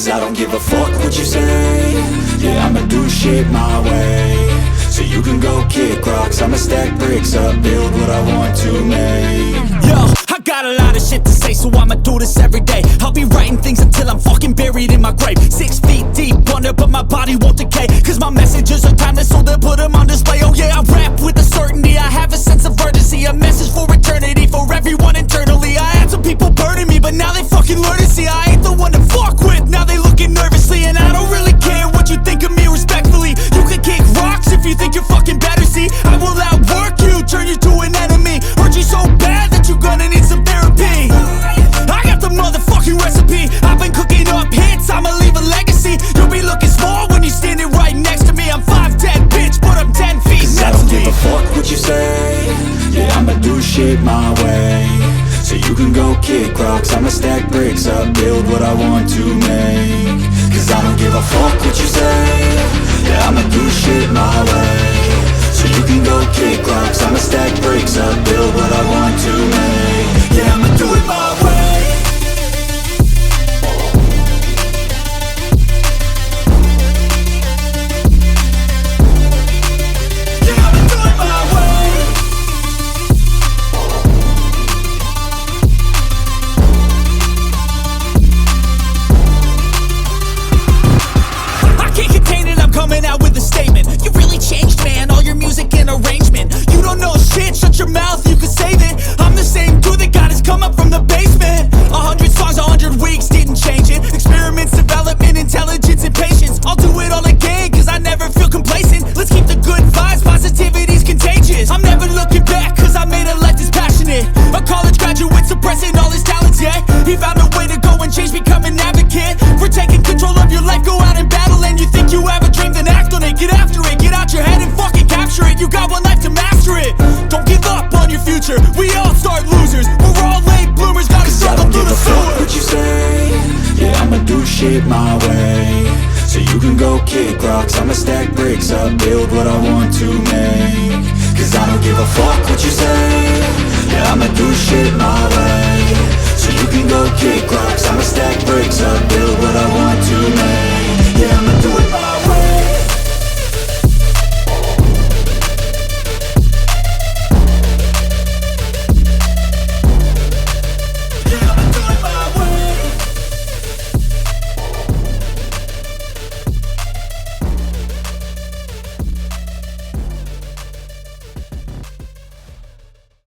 Cause I don't give a fuck what you say. Yeah, I'ma do shit my way. So you can go kick rocks, I'ma stack bricks up, build what I want to make. Yo, I got a lot of shit to say, so I'ma do this every day. I'll be writing things until I'm fucking buried in my grave. 6 feet deep under, but my body won't decay. Cause my messages are timeless, so they'll put them on display. Oh yeah, I rap with a certainty, I have a sense of urgency. A message for eternity, for everyone internally. I had some people burning me, but now they fucking learn to see I ain't the one to fuck with, now they looking nervously. And I don't really care what you think of me, respectfully. You can kick rocks if you think you're fucking better, see. I will outwork you, turn you to an enemy. Hurt you so bad that you're gonna need some therapy. I got the motherfucking recipe. I've been cooking up hits, I'ma leave a legacy. You'll be looking small when you're standing right next to me. I'm 5'10", bitch, but I'm 10 feet. Cause I don't give a fuck what you say. Yeah, I'ma do shit my way. So you can go kick rocks, I'ma stack bricks up, build what I want to make. Cause I don't give a fuck what you say. Yeah, I'ma do shit my way. So you can go kick rocks, I'ma stack bricks up, build what I want to make. Yeah, I'ma do it my way. Coming out with a statement. You really changed, man, all your music and arrangement. You don't know shit, shut your mouth, you can save it. I'm the same dude that got his come up from the basement. 100 songs, 100 weeks, didn't change it. Experiments, development, intelligence, and patience. I'll do it all again, cause I never feel complacent. Let's keep the good vibes, positivity's contagious. I'm never looking back, cause I made a life that's passionate. A college graduate suppressing all his talents, yeah. He found a way to go and change, become an advocate. For taking control of your life, go out and battle. And you think you have a dream, then act on it, get after it. Get out your head and fucking capture it. You got one life to master it. Don't give up on your future, we all start losers. We're all late bloomers, gotta struggle through the sewer. What you say? Yeah, I'ma do shit my way. So you can go kick rocks, I'ma stack bricks up, build what I want to make. Cause I don't give a fuck what you say.